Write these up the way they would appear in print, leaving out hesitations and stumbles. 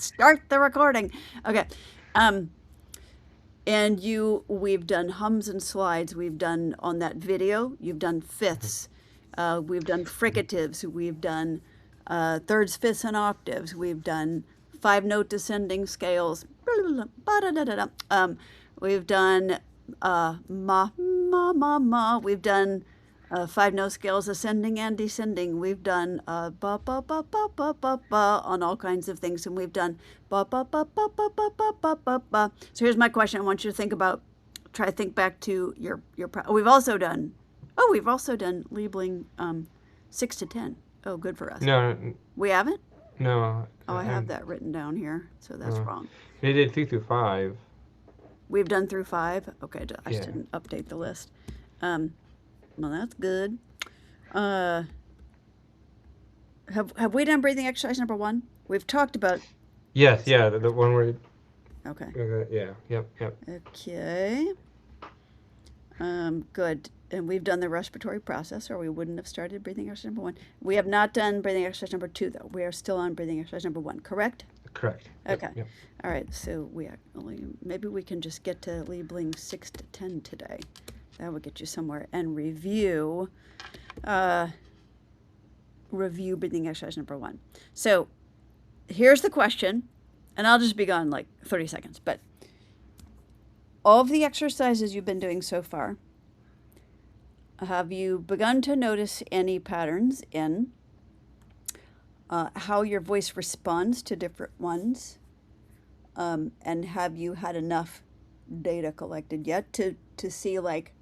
Start the recording. Okay. Um, and we've done hums and slides. We've done on that video. You've done fifths. We've done fricatives. We've done thirds, fifths, and octaves. We've done 5-note descending scales. We've done ma, ma, ma, ma. We've done 5-note scales ascending and descending. We've done ba, ba, ba, ba, ba, ba, ba on all kinds of things. And we've done ba, ba, ba, ba, ba, ba, ba, ba, ba, ba. So here's my question. I want you to try to think back to we've also done labeling 6 to 10. Oh, good for us. No, We haven't? no. Oh, I have that written down here, so that's wrong. They did 3 through 5. We've done through 5? Okay, I Yeah. just didn't update the list. Well, that's good. Have we done breathing exercise number 1? We've talked about... Yes, yeah, the one where... Okay. Yeah, yep. Okay. Good. And we've done the respiratory process, or we wouldn't have started breathing exercise number 1. We have not done breathing exercise number 2, though. We are still on breathing exercise number 1, correct? Correct. Okay. Yep. All right. So maybe we can just get to labeling 6 to 10 today. That would get you somewhere. And review breathing exercise number 1. So here's the question, and I'll just be gone like 30 seconds. But all of the exercises you've been doing so far, have you begun to notice any patterns in how your voice responds to different ones? And have you had enough data collected yet to see like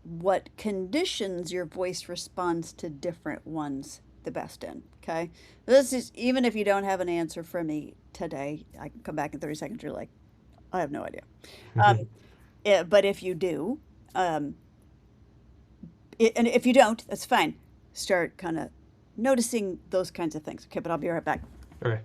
what conditions your voice responds to different ones the best in? Okay. This is, even if you don't have an answer for me today, I can come back in 30 seconds. You're like, I have no idea. But if you do, and if you don't, that's fine. Start kind of noticing those kinds of things. Okay, but I'll be right back. Okay.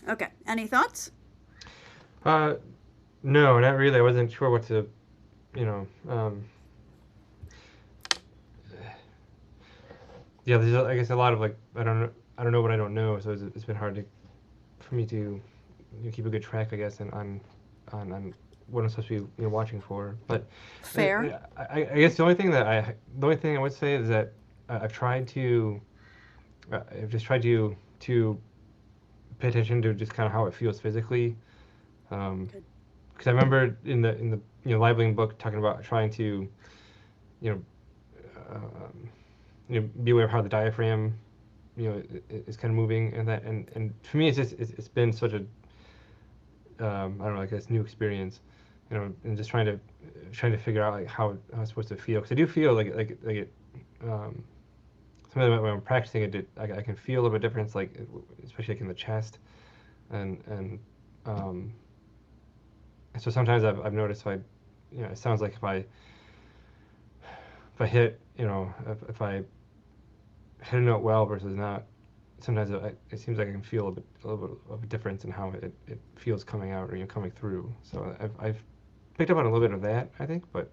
Okay, any thoughts? No, not really. I wasn't sure what to, yeah, there's I guess a lot of like I don't know what I don't know, so it's been hard for me to keep a good track, I guess, on what I'm supposed to be watching for. But Fair. I guess the only thing I would say is that I've just tried to pay attention to just kind of how it feels physically. Because I remember in the labeling book talking about trying to be aware of how the diaphragm is kind of moving, and for me it's been such a I don't know, like this new experience, and just trying to figure out like how it's supposed to feel, because I do feel like it sometimes when I'm practicing it, I can feel a little bit difference, like especially like in the chest, and so sometimes I've noticed if it sounds like if I hit if I hit a note well versus not, sometimes it seems like I can feel a little bit of a difference in how it feels coming out or coming through. So I've picked up on a little bit of that, I think, but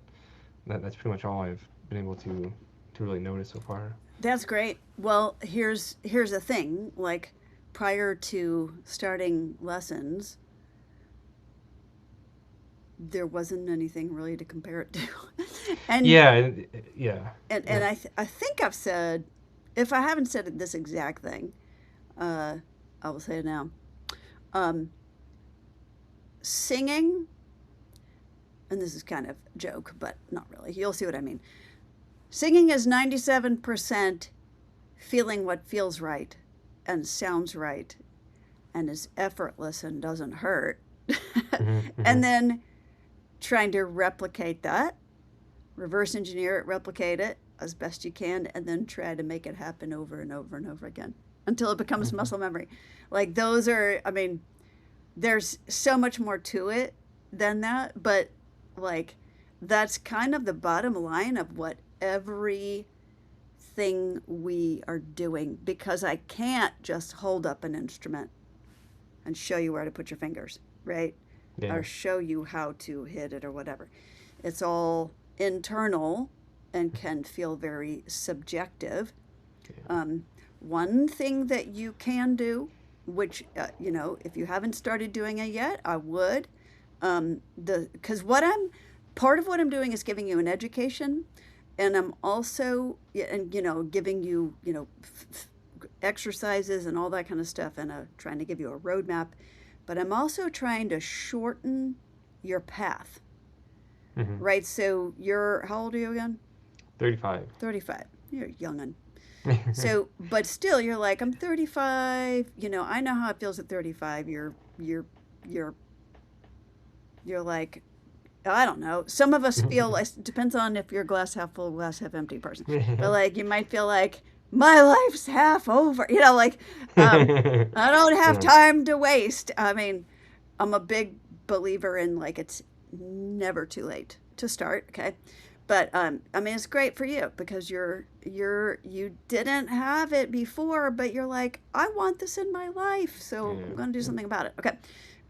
that's pretty much all I've been able to really notice so far. That's great. Well, here's the thing. Like, prior to starting lessons, there wasn't anything really to compare it to. And yeah. And I think I've said, if I haven't said this exact thing, I will say it now. Singing, and this is kind of a joke, but not really. You'll see what I mean. Singing is 97% feeling what feels right and sounds right and is effortless and doesn't hurt. Mhm. And Mhm. then trying to replicate that, reverse engineer it, replicate it as best you can, and then try to make it happen over and over and over again until it becomes Mhm. muscle memory. Like those are, I mean, there's so much more to it than that, but like that's kind of the bottom line of what everything we are doing, because I can't just hold up an instrument and show you where to put your fingers, right? Yeah. Or show you how to hit it or whatever. It's all internal and can feel very subjective. Yeah. Um, One thing that you can do, which, if you haven't started doing it yet, I would. Because part of what I'm doing is giving you an education, and I'm also, yeah, and, giving you, exercises and all that kind of stuff, and trying to give you a roadmap. But I'm also trying to shorten your path, Mhm. right? So how old are you again? 35. 35. You're youngin'. So, but still, you're like, I'm 35. I know how it feels at 35. You're, you're like, I don't know. Some of us feel, it depends on if you're a glass half full, glass half empty person. But like, you might feel like my life's half over. Like, I don't have Yeah. time to waste. I mean, I'm a big believer in like it's never too late to start. Okay, but I mean, it's great for you because you didn't have it before, but you're like, I want this in my life, so I'm Yeah. going to do Yeah. something about it. Okay.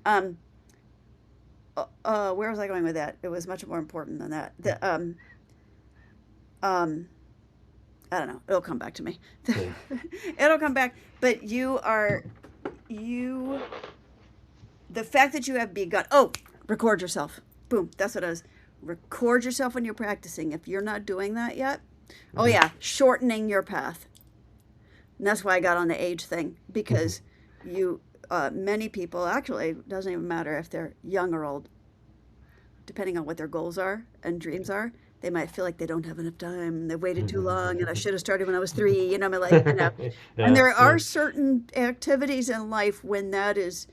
um where was I going with that? It was much more important than that. Um I don't know, it'll come back to me. Yeah. It'll come back. But you the fact that you have begun, record yourself. Boom, that's what it is. Record yourself when you're practicing. If you're not doing that yet, oh Mhm. yeah, shortening your path. And that's why I got on the age thing, Mhm. because you many people, actually, it doesn't even matter if they're young or old, depending on what their goals are and dreams are, they might feel like they don't have enough time. They waited too long, and I should have started when I was 3. I mean, like, and Yeah. there Yeah. are certain activities in life when that is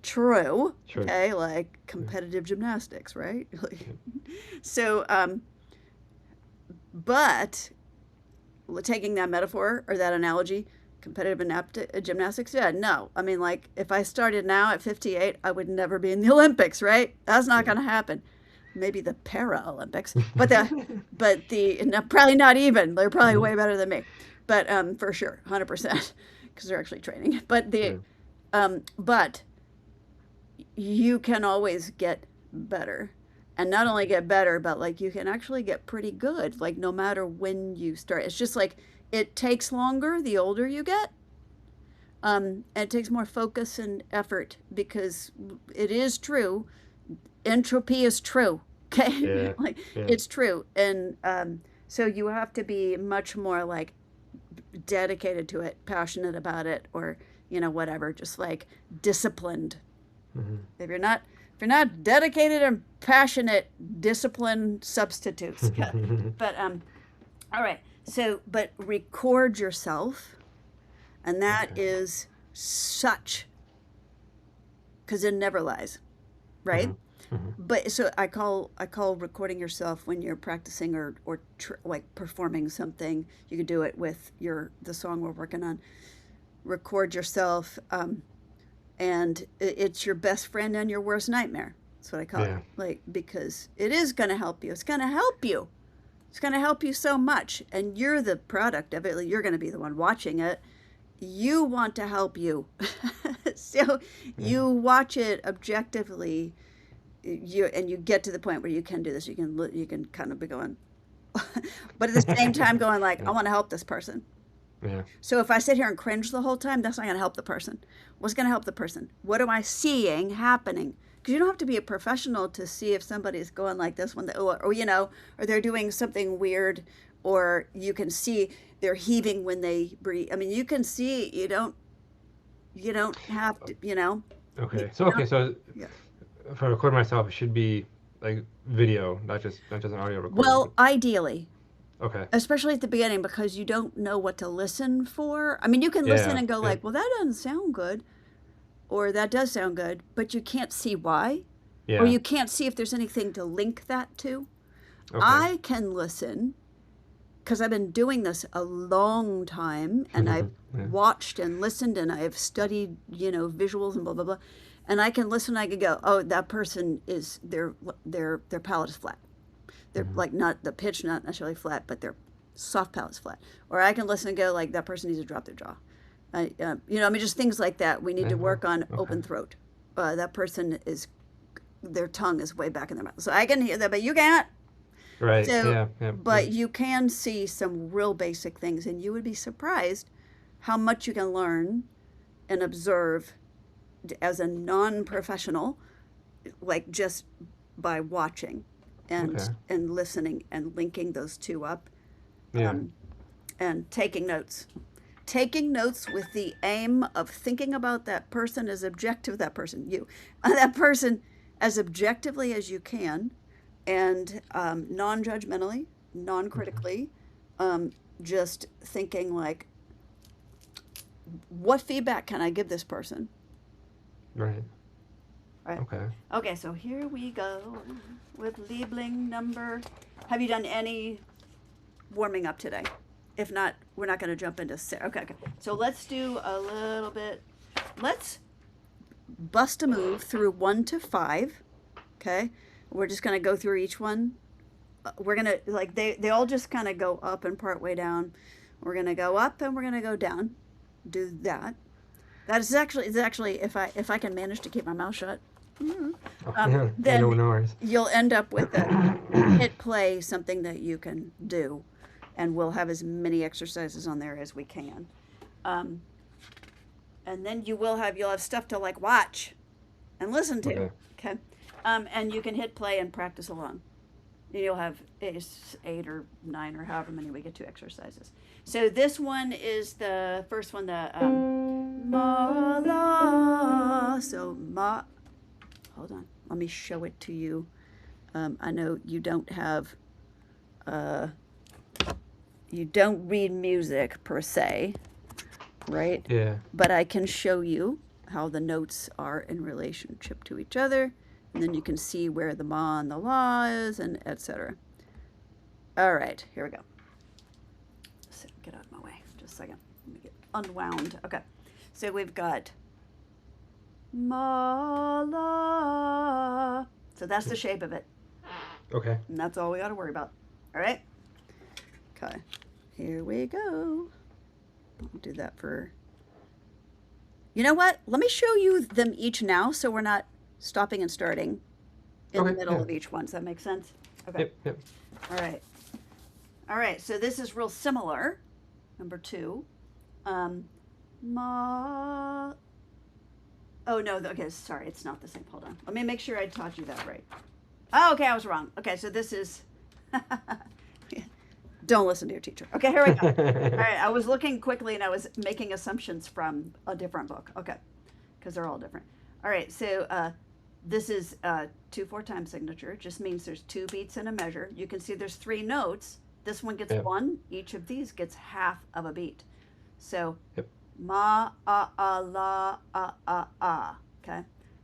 true. Sure. Okay, like Yeah. competitive gymnastics, right? Yeah. So, but taking that metaphor or that analogy, competitive gymnastics, yeah, no. I mean, like, if I started now at 58, I would never be in the Olympics, right? That's not Yeah. going to happen. Maybe the Paralympics, but no, probably not even. They're probably Mhm. way better than me, but for sure, 100%, because they're actually training. But you can always get better, and not only get better, but like you can actually get pretty good, like no matter when you start. It's just like it takes longer the older you get. And it takes more focus and effort, because it is true, entropy is true. Okay. Yeah. Like, Yeah. it's true. And so you have to be much more like dedicated to it, passionate about it, or whatever, just like disciplined. Mhm. If you're not dedicated and passionate, discipline substitutes. Yeah. But all right. So, but record yourself, and that Okay. is such, because it never lies, right? Mhm. Mhm. But so I call recording yourself when you're practicing or like performing something. You could do it with the song we're working on. Record yourself, and it's your best friend and your worst nightmare. That's what I call it. Yeah. Like, because it is going to help you. It's going to help you. It's going to help you so much, and you're the product of it. Like, you're going to be the one watching it. You want to help you, so Yeah. you watch it objectively. You get to the point where you can do this. You can kind of be going, but at the same time going like, I Yeah. want to help this person. Yeah. So if I sit here and cringe the whole time, that's not going to help the person. What's going to help the person? What am I seeing happening? Because you don't have to be a professional to see if somebody's going like this when or they're doing something weird, or you can see they're heaving when they breathe. I mean, you can see. You don't have to. You, Okay. So you don't. okay. So Yeah. if I record myself, it should be like video, not just an audio recording. Well, ideally, Okay. especially at the beginning because you don't know what to listen for. I mean, you can listen Yeah. and go Yep. like, well, that doesn't sound good, or that does sound good, but you can't see why, or Yeah. you can't see if there's anything to link that to. Okay. I can listen because I've been doing this a long time and I've Yeah. watched and listened and I've studied, visuals and blah blah blah. And I can listen, I can go, oh, that person is their palate is flat. They're Hmm. like not the pitch not necessarily flat, but their soft palate's flat. Or I can listen and go like that person needs to drop their jaw. I mean, just things like that. We need Yeah. to work on Okay. open throat. That person is their tongue is way back in their mouth, so I can hear that, but you can't. Right. So, Yeah. Yeah. Yeah. but you can see some real basic things, and you would be surprised how much you can learn and observe as a non-professional, like just by watching Okay. and listening and linking those two up, Yeah. um, and taking notes. Taking notes with the aim of thinking about that person as objective, that person, you, that person as objectively as you can, and non judgmentally, non Hmm. critically, just thinking like, what feedback can I give this person? Right. Right. Okay. Okay, so here we go with labeling number. Have you done any warming up today? If not, we're not going to jump into. Okay, okay. So let's do a little bit. Let's bust a move through 1 to 5. Okay, we're just going to go through each one. We're gonna like they all just kind of go up and part way down. We're gonna go up and we're gonna go down. Do that. That is actually it's actually if I can manage to keep my mouth shut, Oh, yeah. Yeah. No. then No worries. you'll end up with a hit play, something that you can do, and we'll have as many exercises on there as we can. Um, and then you'll have stuff to like watch and listen to. Okay. Okay, and you can hit play and practice along. You'll have 8 or 9 or however many we get to exercises. So this one is the first one, the ma la. So ma. Hold on, let me show it to you. I know uh, you don't read music per se, right? Yeah. But I can show you how the notes are in relationship to each other, and then you can see where the ma and the la is, and etc. All right, here we go. So get out of my way, just a second. Let me get unwound. Okay, so we've got ma la. So that's the shape of it, Okay. and that's all we got to worry about. All right. Okay, here we go. I'll do that for. You know what? Let me show you them each now, so we're not stopping and starting in the Okay. middle Yeah. of each one. Does that make sense? Okay. Yep. Yep. All right. All right. So this is real similar. Number 2. Ma. Oh no. Okay. Sorry. It's not the same. Hold on. Let me make sure I taught you that right. Oh, okay. I was wrong. Okay. So this is. Don't listen to your teacher. Okay. Here we go. All right. I was looking quickly and I was making assumptions from a different book. Okay. Because they're all different. All right. So this is 2/4 time signature. Just means there's 2 beats and a measure. You can see there's 3 notes. This one gets Yep. 1. Each of these gets half of a beat. So Yep. ma la okay,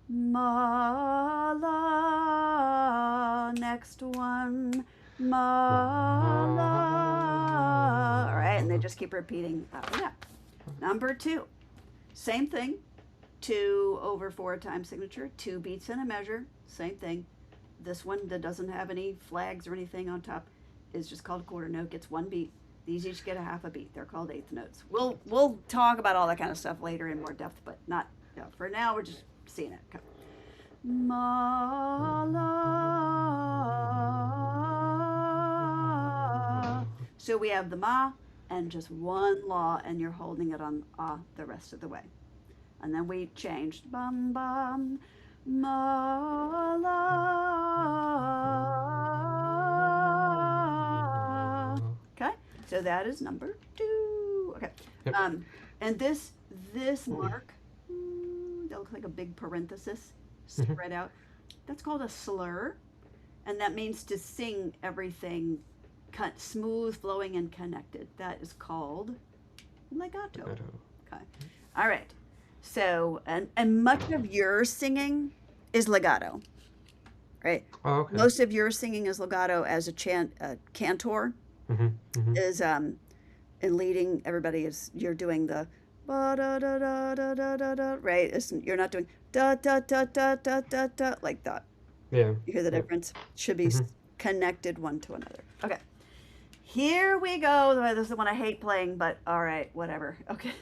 ma la. Next one, ma la. All right, and they just keep repeating after that. Number 2, same thing. 2/4 time signature, 2 beats and a measure, same thing. This one that doesn't have any flags or anything on top is just called quarter note, gets 1 beat. These each get a half a beat. They're called eighth notes. We'll talk about all that kind of stuff later in more depth, but not for now. We're just seeing it. Okay. Ma la. So we have the ma and just 1 la, and you're holding it on ah the rest of the way. And then we changed bum bum ma la. Okay, so that is number 2. Okay, Yep. and this mark that looks like a big parenthesis Mhm. spread out. That's called a slur, and that means to sing everything smooth, flowing, and connected. That is called legato. Legato. Okay. All right. So, and much of your singing is legato, right? Oh, okay. Most of your singing is legato as a cantor Mm-hmm. Mm-hmm. is and leading everybody is you're doing the ba da da da da da da da, right? You're not doing da da da da da da da like that. Yeah. You hear the Yep. difference? Should be Mm-hmm. connected one to another. Okay. Here we go. This is the one I hate playing, but all right, whatever. Okay.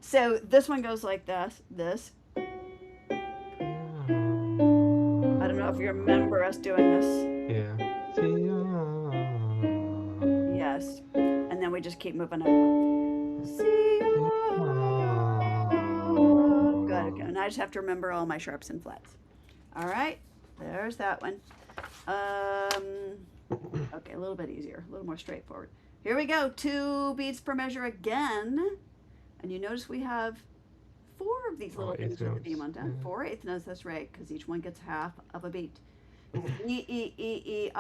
So this one goes like this. This. I don't know if you remember us doing this. Yeah. Yes. And then we just keep moving up. See. Good. Okay. And I just have to remember all my sharps and flats. All right. There's that one. Okay, a little bit easier, a little more straightforward. Here we go. 2 beats per measure again. And you notice we have 4 of these little things with the beam on top. 4 eighth notes, that's right, because each one gets half of a beat. E, E, E, E,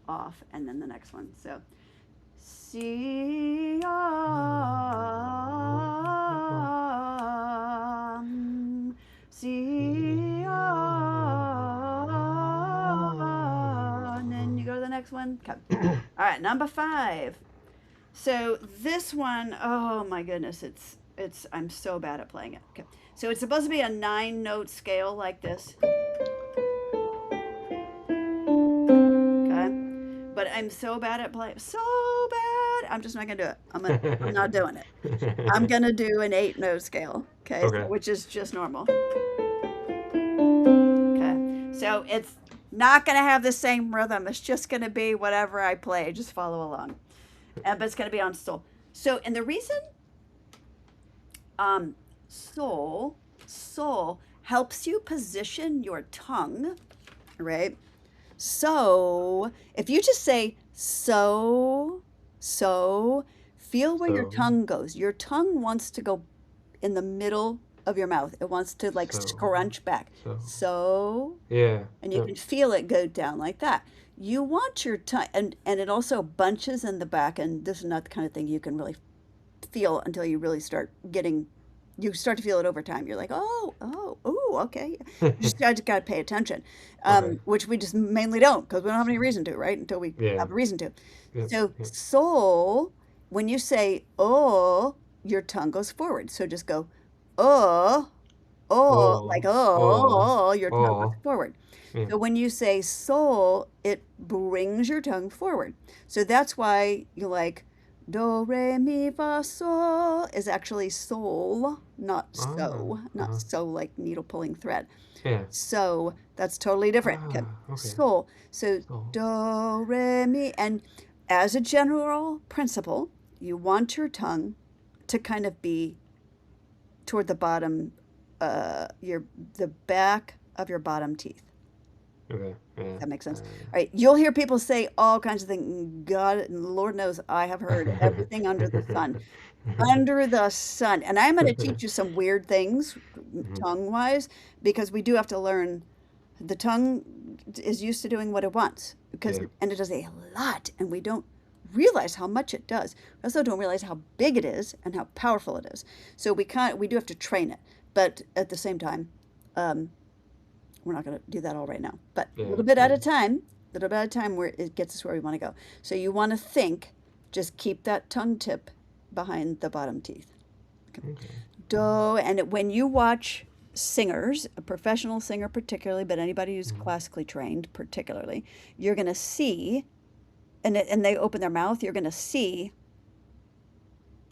off, and then the next one. So, C, C, and then you go to the next one. Come. All right, number 5. So this one, oh my goodness, it's I'm so bad at playing it. Okay. So it's supposed to be a 9-note scale like this. Okay. But I'm so bad at playing, so bad. I'm just not gonna do it. I'm not doing it. I'm gonna do an 8-note scale. Okay. Okay. Which is just normal. Okay. So it's not gonna have the same rhythm. It's just gonna be whatever I play. Just follow along. But it's going to be on sol. So, and the reason sol helps you position your tongue, right? So, if you just say so, feel where your tongue goes. Your tongue wants to go in the middle of your mouth. It wants to like scrunch back. So, yeah. And you can feel it go down like that. You want your tongue, and it also bunches in the back, and this is not the kind of thing you can really feel until you really start getting, you start to feel it over time. You're like, oh, okay. You just got to pay attention, which we just mainly don't because we don't have any reason to, right? Until we have a reason to. So sol, when you say oh, your tongue goes forward. So just go oh, like your tongue goes forward. So when you say sol, it brings your tongue forward. So that's why you like do, re, mi, fa, sol is actually sol, not so, not so like needle pulling thread. Yeah. So that's totally different. Okay. Sol. So do, re, mi, and as a general principle, you want your tongue to kind of be toward the bottom, the back of your bottom teeth. Okay. Yeah. That makes sense. All right. You'll hear people say all kinds of things. God, Lord knows I have heard everything under the sun. Under the sun. And I'm going to teach you some weird things tongue-wise because we do have to learn. The tongue is used to doing what it wants and it does a lot, and we don't realize how much it does. We also don't realize how big it is and how powerful it is. So we do have to train it, but at the same time, we're not going to do that all right now, but a little bit at a time, where it gets us where we want to go. So you want to think, just keep that tongue tip behind the bottom teeth. Okay. Do, and when you watch singers, a professional singer particularly, but anybody who's classically trained particularly, you're going to see, and they open their mouth, you're going to see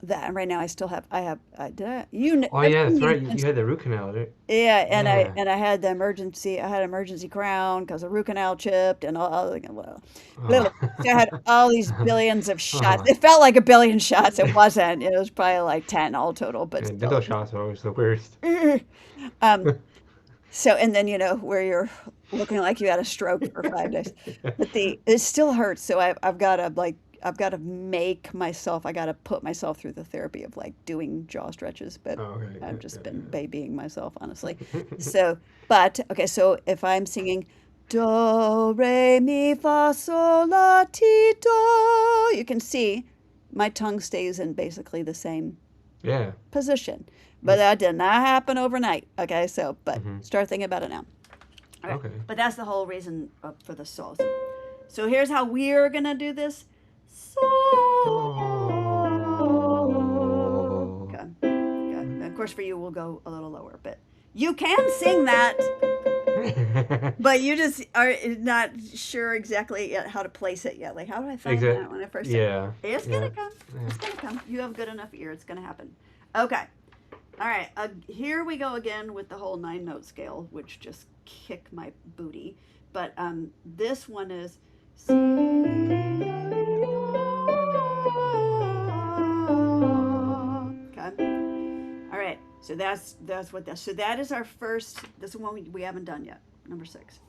that. And right now I did I? Oh yeah, that's right. You had the root canal, right? Yeah, and I had emergency crown because the root canal chipped and all. So I had all these billions of shots. It felt like a billion shots. It wasn't. It was probably like 10 all total. But still. Dental shots are always the worst. So, and then where you're looking like you had a stroke for 5 days, but it still hurts. So I've got to like I've got to make myself. I got to put myself through the therapy of like doing jaw stretches, but Oh, okay. I've Yeah, just been yeah, babying myself, honestly. yeah. So, but okay, so if I'm singing do re mi fa sol la ti do, you can see my tongue stays in basically the same Yeah. position. But That's that did not happen overnight. Okay, so but hmm start thinking about it now. All right, okay. but that's the whole reason for the sol. So here's how we're gonna do this. Sol. Oh. Okay. Okay. And of course, for you, we'll go a little lower, but you can sing that, but you just are not sure exactly yet how to place it yet. Like, how do I find Exact. that when I first say Yeah. it's Yeah. gonna come? Yeah. It's gonna come. You have good enough ear. It's gonna happen. Okay. All right. Here we go again with the whole 9-note scale, which just kicked my booty. But this one is C. Okay. All right. So that's what that. So that is our first. This is one we haven't done yet. Number 6.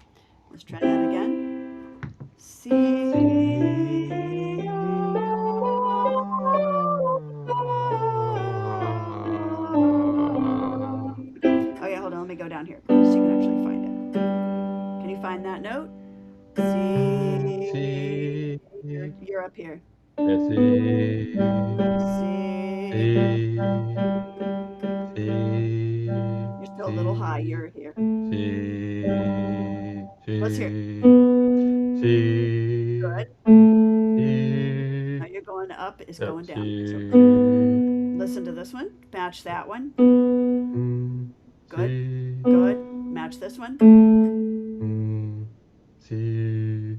Let's try that again. C. Oh yeah, hold on. Let me go down here so you can actually find it. Can you find that note? C. C. You're up here. Yeah, C. C. C. C. You're still a little high. C. You're here. C. Let's hear. C. C. Good. C. Now you're going up. It's Yep. going down. So C. listen to this one. Match that one. Mm. Good. C. Good. Match this one. Mm. C.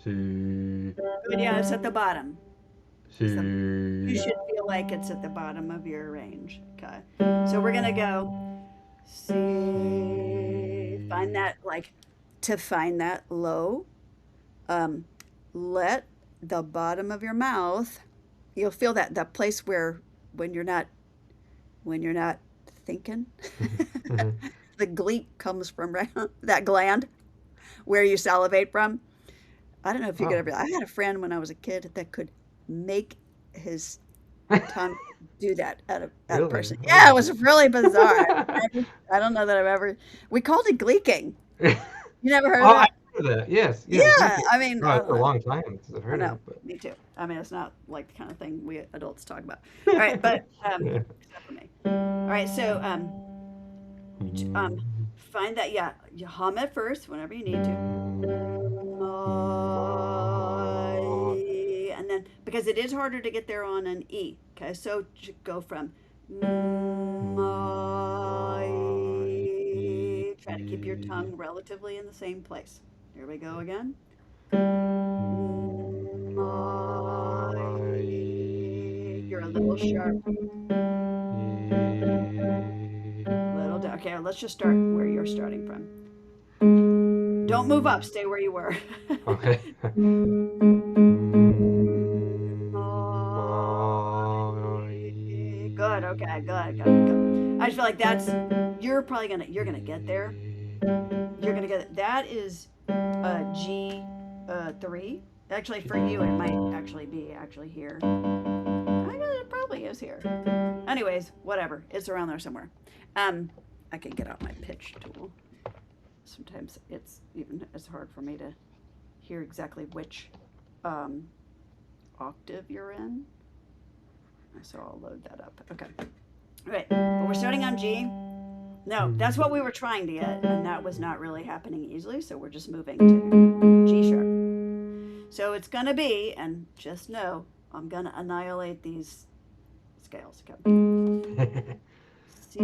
C. Good. Yeah, it's at the bottom. It's the, you C. should feel like it's at the bottom of your range. Okay. So we're gonna go C. Find C. that like to find that low. Um, let the bottom of your mouth. You'll feel that place where when you're not when you're not thinking. Mhm. The gleek comes from right, that gland where you salivate from. I don't know if you could Oh. ever. I had a friend when I was a kid that could make his tongue do that at a Really? person. Yeah, it Oh. was really bizarre. I don't know that I've ever. We called it gleeking. You never heard of Oh, I that? heard that. Yes, yes, Yeah, gleeking. I mean, No, I it's don't been a know. long time since I've I heard know. it, but Me too. I mean, it's not like the kind of thing we adults talk about. All right, but yeah. except for me. All right, so Mm, find that. Yeah, you hum it first whenever you need to. ma. And then because it is harder to get there on an E. Okay, so go from Ma. try to keep your tongue relatively in the same place. Here we go again. Ma. You're a little sharp. Little down. Okay, let's just start where you're starting from. Don't move up. Mm, Stay where you were. okay. Ma. Good. Okay. Good. Good. Good. I just feel like that's you're gonna get there. You're gonna get it. That is G 3. Actually, for you, it might actually be actually here. I guess it probably is here. Anyways, whatever. It's around there somewhere. I can get out my pitch tool. Sometimes it's hard for me to hear exactly which octave you're in. So I'll load that up. Okay. All right. But we're starting on G. No, that's what we were trying to get, and that was not really happening easily, so we're just moving to G sharp. So it's going to be, and just know, I'm going to annihilate these scales. Okay. C.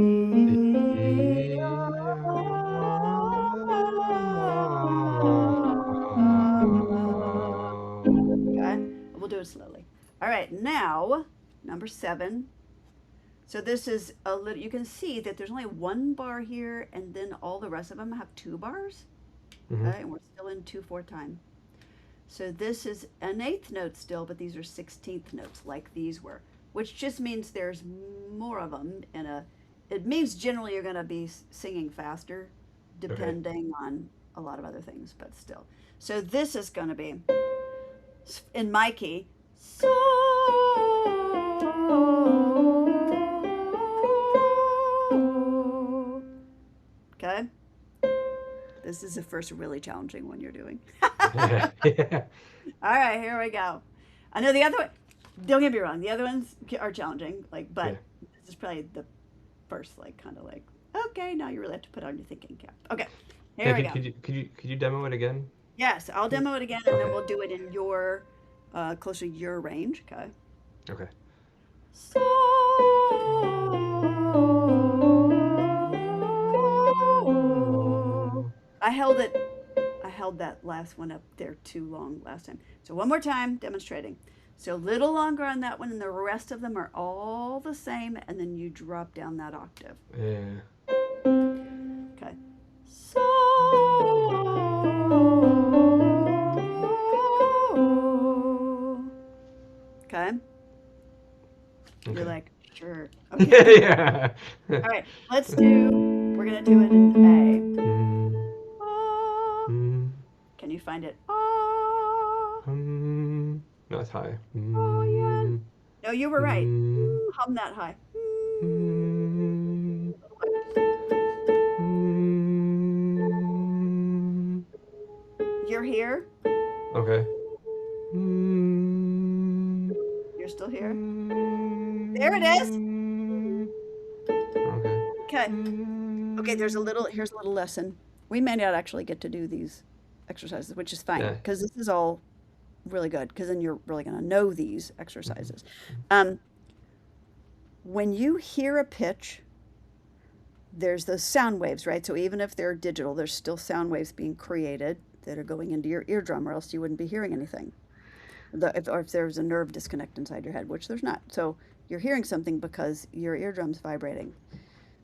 Okay, we'll do it slowly. All right, now number 7. So this is a little. You can see that there's only one bar here, and then all the rest of them have 2 bars. Mhm. Okay, and we're still in 2/4 time. So this is an 8th note still, but these are 16th notes like these were, which just means there's more of them in a. It means generally you're going to be singing faster, Okay. depending on a lot of other things, but still. So this is going to be in my key. So. Okay. This is the first really challenging one you're doing. Yeah. Yeah. All right, here we go. I know the other one. Don't get me wrong. The other ones are challenging, Yeah. but this is probably the first, kind of okay, now you really have to put on your thinking cap. Okay, Yeah. here we go. Could you demo it again, Yes, I'll please? demo it again, and then Okay. we'll do it in your, closer to your range. Okay. Okay. So. I held it. I held that last one up there too long last time. So one more time, demonstrating. So a little longer on that one, and the rest of them are all the same, and then you drop down that octave. Yeah. Okay. So. Okay. You're Okay. like, sure. Okay. Yeah. All right. We're going to do it in Mm, A. Ah. mm, Can you find it? Ah. no, it's high. Oh, yeah. No, you were right. Mm, Hum that high. mm, mm. You're here. Okay. Mm, You're still here. There it is. mm. Okay. Okay. Okay, Mm. here's a little lesson. We may not actually get to do these exercises, which is fine Yeah. because this is all really good because then you're really going to know these Mhm. exercises. Um, when you hear a pitch, there's those sound waves, right? So even if they're digital, there's still sound waves being created that are going into your eardrum, or else you wouldn't be hearing anything. Or if there's a nerve disconnect inside your head, which there's not. So you're hearing something because your eardrum's vibrating.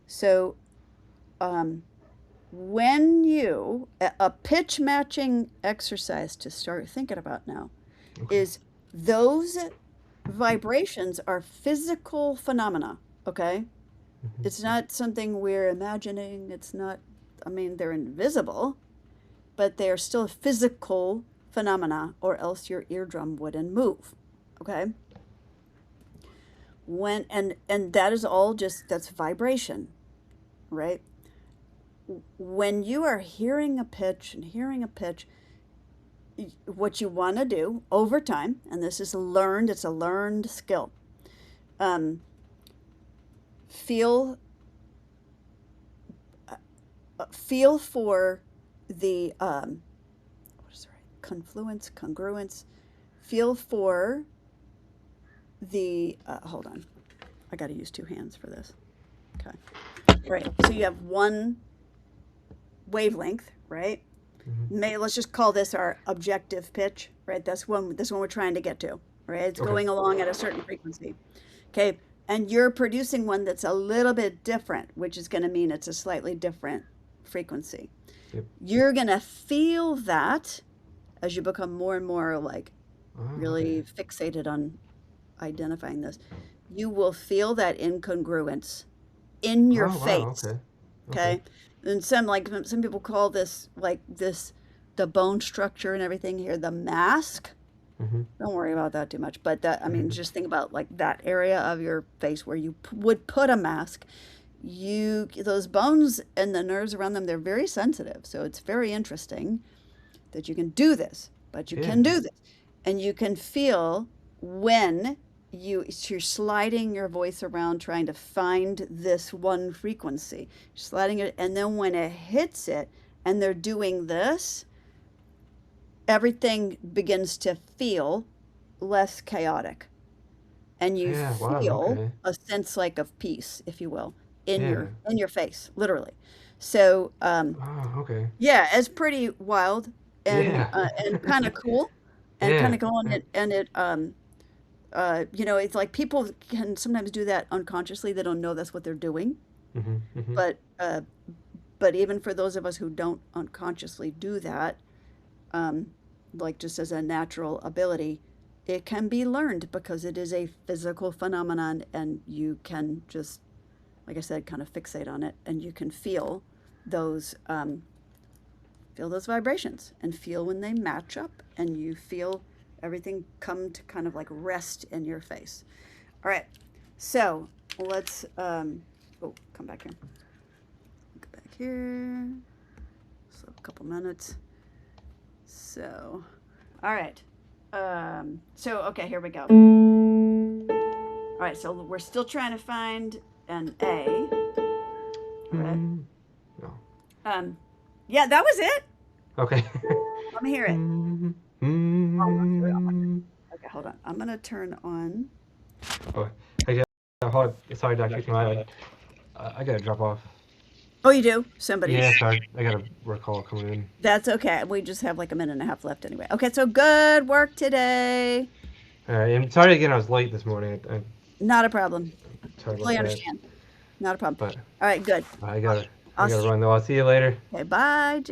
So um, when a pitch matching exercise to start thinking about now Okay. is those vibrations are physical phenomena, okay? Mhm. It's not something we're imagining. It's not, I mean, they're invisible, but they're still physical phenomena, or else your eardrum wouldn't move, okay? And that is all just, that's vibration, right? When you are hearing a pitch and hearing a pitch, what you want to do over time, and this is learned, it's a learned skill. Um, feel feel for the what is the right confluence, congruence. Feel for the hold on, I got to use two hands for this. Okay, all right. So you have one wavelength, right? Mhm. Let's just call this our objective pitch, right? This one we're trying to get to, right? It's Okay. going along at a certain frequency. Okay, and you're producing one that's a little bit different, which is going to mean it's a slightly different frequency. Yep. You're going to feel that as you become more and more Oh, okay. really fixated on identifying this. You will feel that incongruence in your Oh, wow. face. Okay. Okay. Okay. And some people call this the bone structure and everything here, the mask. Mhm. Don't worry about that too much. But that, I mean, Mhm. just think about that area of your face where you would put a mask. Those bones and the nerves around them, they're very sensitive. So it's very interesting that you can do this, but you Yeah. can do this. And you can feel when you're sliding your voice around trying to find this one frequency, sliding it, and then when it hits it and they're doing this, everything begins to feel less chaotic, and you Yeah. Wow. feel Okay. a sense of peace, if you will, Yeah. in your face, literally. So Wow. Okay. yeah, it's pretty wild Yeah. and kind of cool and kind Yeah. of cool, Yeah. and it's like people can sometimes do that unconsciously. They don't know that's what they're doing, Mhm. Mhm. but uh, but even for those of us who don't unconsciously do that, um, like just as a natural ability, it can be learned because it is a physical phenomenon, and you can just, like I said, kind of fixate on it, and you can those feel those vibrations and feel when they match up, and you feel Everything come to kind of like rest in your face. All right. So let's, oh, come back here. Go back here. So a couple minutes. So, all right. So, okay, here we go. All right, so we're still trying to find an A. Right. No. Yeah, that was it. Okay. Let me hear it. Okay, hold on. I'm gonna turn on. Oh, hey, hold on. Sorry, Dr. Shmai. I gotta drop off. Oh, you do? Somebody. Yeah, sorry. I got a work call coming in. That's okay. We just have like a minute and a half left anyway. Okay, so good work today. All right. I'm sorry again. I was late this morning. Not a problem. Sorry about Totally that. understand. Not a problem. But All right, good. I gotta I'll see run though. I'll see you later. you. Okay, bye.